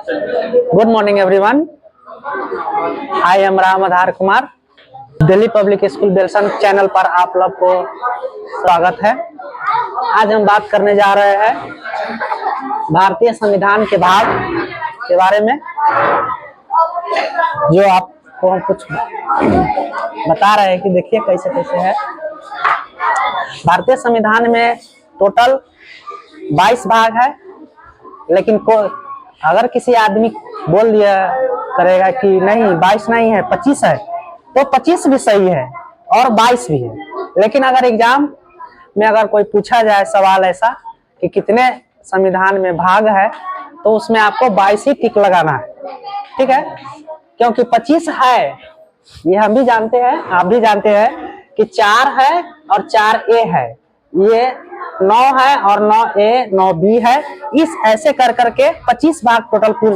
Good morning everyone. I am Ram Aadhaar Kumar. Delhi public school बेलसन channel पर आप लोग को स्वागत है। आज हम बात करने जा रहे हैं भारतीय संविधान के भाग के बारे में, जो आपको हम कुछ बता रहे हैं कि देखिए कैसे कैसे है। भारतीय संविधान में टोटल 22 भाग है, लेकिन अगर किसी आदमी बोल दिया करेगा कि नहीं 22 नहीं है 25 है, तो 25 भी सही है और 22 भी है। लेकिन अगर एग्जाम में अगर कोई पूछा जाए सवाल ऐसा कि कितने संविधान में भाग है, तो उसमें आपको 22 ही टिक लगाना है, ठीक है। क्योंकि 25 है, ये हम भी जानते हैं, आप भी जानते हैं कि 4 है और 4A है, ये 9 है और 9A 9B है। इस ऐसे कर करके 25 भाग टोटल कुल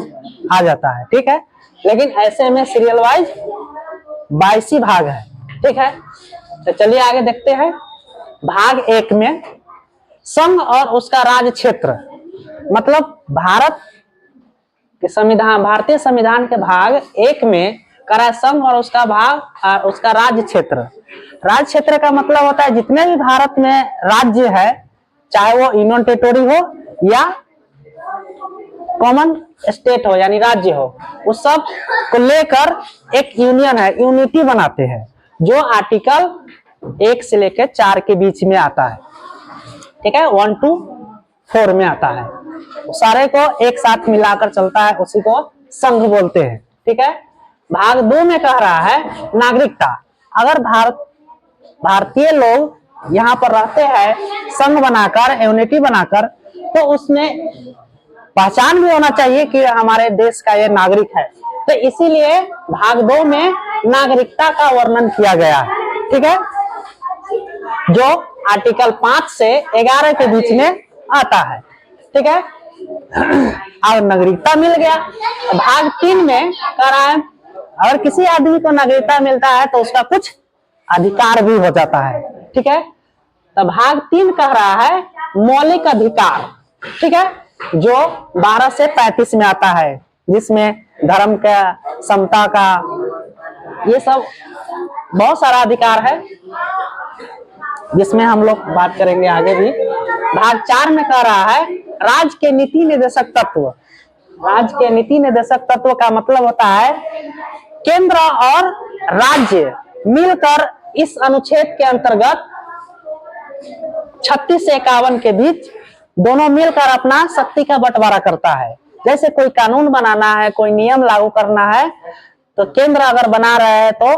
आ जाता है, ठीक है। लेकिन ऐसे में सीरियल वाइज 22 भाग है, ठीक है। तो चलिए आगे देखते हैं। भाग 1 में संघ और उसका राज्य क्षेत्र, मतलब भारत के संविधान, भारतीय संविधान के भाग 1 में करा संघ और उसका भाग उसका राज्य क्षेत्र। राज्य क्षेत्र का मतलब होता है जितने भी भारत में राज्य है, चाहे वो यूनियन टेरिटोरी हो या कॉमन स्टेट हो यानी राज्य हो, उस सब को लेकर एक यूनियन है, यूनिटी बनाते हैं, जो आर्टिकल 1 से लेकर 4 के बीच में आता है, ठीक है। 1 to 4 में आता है, सारे को एक साथ मिलाकर चलता है, उसी को संघ बोलते हैं, ठीक है। भाग 2 में कह रहा है नागरिकता। अगर भारतीय लोग यहाँ पर रहते हैं संघ बनाकर, यूनिटी बनाकर, तो उसमें पहचान भी होना चाहिए कि हमारे देश का ये नागरिक है। तो इसीलिए भाग 2 में नागरिकता का वर्णन किया गया है, ठीक है, जो आर्टिकल 5 से 11 के बीच में आता है, ठीक है। अब नागरिकता मिल गया। भाग 3 में कह रहा है अगर किसी आदमी को नागरिकता मिलता है तो उसका कुछ अधिकार भी हो जाता है, ठीक है। तो भाग 3 कह रहा है मौलिक अधिकार, ठीक है, जो 12 से 35 में आता है, जिसमें धर्म का, समता का, ये सब बहुत सारा अधिकार है, जिसमें हम लोग बात करेंगे आगे भी। भाग 4 में कह रहा है राज्य के नीति निर्देशक तत्व। राज्य के नीति निर्देशक तत्व का मतलब होता है केंद्र और राज्य मिलकर इस अनुच्छेद के अंतर्गत 36 से 51 के बीच दोनों मिलकर अपना शक्ति का बंटवारा करता है। जैसे कोई कानून बनाना है, कोई नियम लागू करना है, तो केंद्र अगर बना रहे हैं तो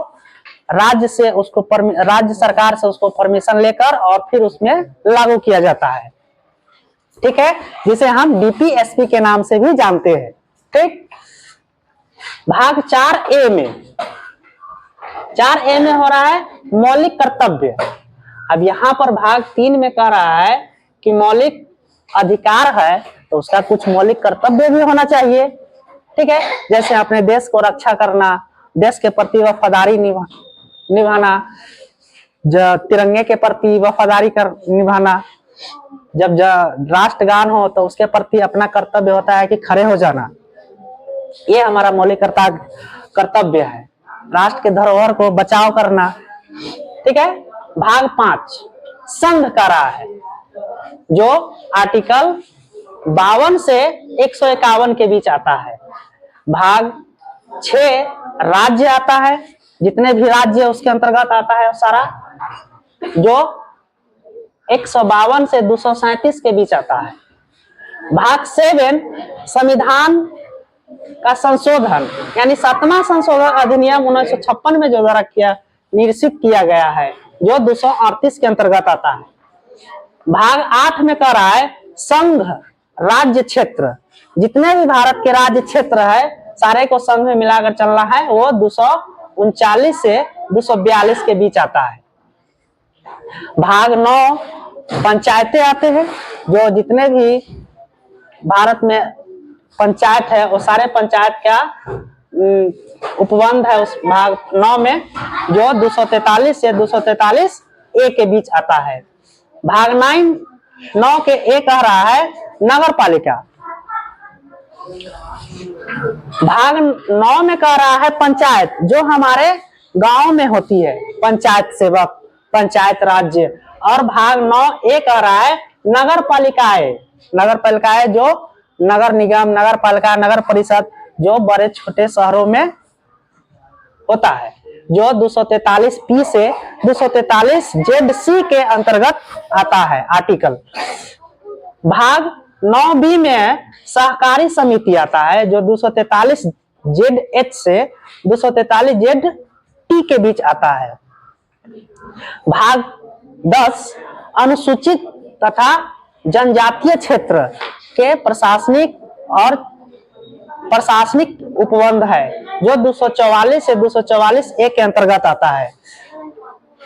राज्य से उसको राज्य सरकार से उसको परमिशन लेकर और फिर उसमें लागू किया जाता है, ठीक है, जिसे हम डीपीएसपी के नाम से भी जानते हैं, ठीक। भाग 4A में, 4A में हो रहा है मौलिक कर्तव्य। अब यहाँ पर भाग 3 में कह रहा है कि मौलिक अधिकार है तो उसका कुछ मौलिक कर्तव्य भी होना चाहिए, ठीक है। जैसे अपने देश को रक्षा करना, देश के प्रति वफादारी निभाना, तिरंगे के प्रति वफादारी निभाना, जब राष्ट्रगान हो तो उसके प्रति अपना कर्तव्य होता है कि खड़े हो जाना, ये हमारा मौलिक कर्तव्य है। राष्ट्र के धरोहर को बचाव करना, ठीक है। भाग 5 संघ का रहा है, जो आर्टिकल 52 से 151 के बीच आता है। भाग 6 राज्य आता है, जितने भी राज्य उसके अंतर्गत आता है सारा, जो 152 से 237 के बीच आता है। भाग 7 संविधान का संशोधन, यानी 7वां संशोधन अधिनियम 1956 में जो द्वारा निर्देशित किया गया है, जो 238 के अंतर्गत आता है। भाग 8 में कह रहा है संघ राज्य क्षेत्र। जितने भी भारत के राज्य क्षेत्र है सारे को संघ में मिलाकर चलना है, वो 239 से 242 के बीच आता है। भाग 9 पंचायतें आते हैं, जो जितने भी भारत में पंचायत है वो सारे पंचायत का उपबंध है उस भाग 9 में, जो 243 से 243A के बीच आता है। भाग 9 के A कह रहा है नगर पालिका। भाग 9 में कह रहा है पंचायत, जो हमारे गांव में होती है, पंचायत सेवक, पंचायत राज्य। और भाग 9 ए कह रहा है नगर पालिकाएं, नगर पालिकाएं जो नगर निगम, नगर पालिका, नगर परिषद जो बड़े छोटे शहरों में होता है, जो 243 पी से 243 जेड सी के अंतर्गत आता है आर्टिकल। भाग 9 बी में सहकारी समिति आता है, जो 243 जेड एच से 243 जेड टी के बीच आता है। भाग 10 अनुसूचित तथा जनजातीय क्षेत्र के प्रशासनिक उपबंध है, जो 244 से 244 ए के अंतर्गत आता है।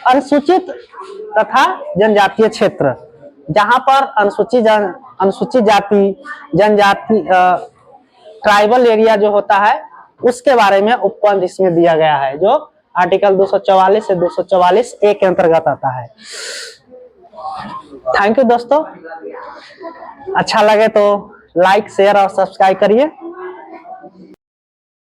अनुसूचित तथा जनजातीय क्षेत्र, जहां पर अनुसूचित जाति, जनजाति, ट्राइबल एरिया जो होता है, उसके बारे में उपबंध इसमें दिया गया है, जो आर्टिकल 244 से 244 ए के अंतर्गत आता है। थैंक यू दोस्तों, अच्छा लगे तो लाइक, शेयर और सब्सक्राइब करिए।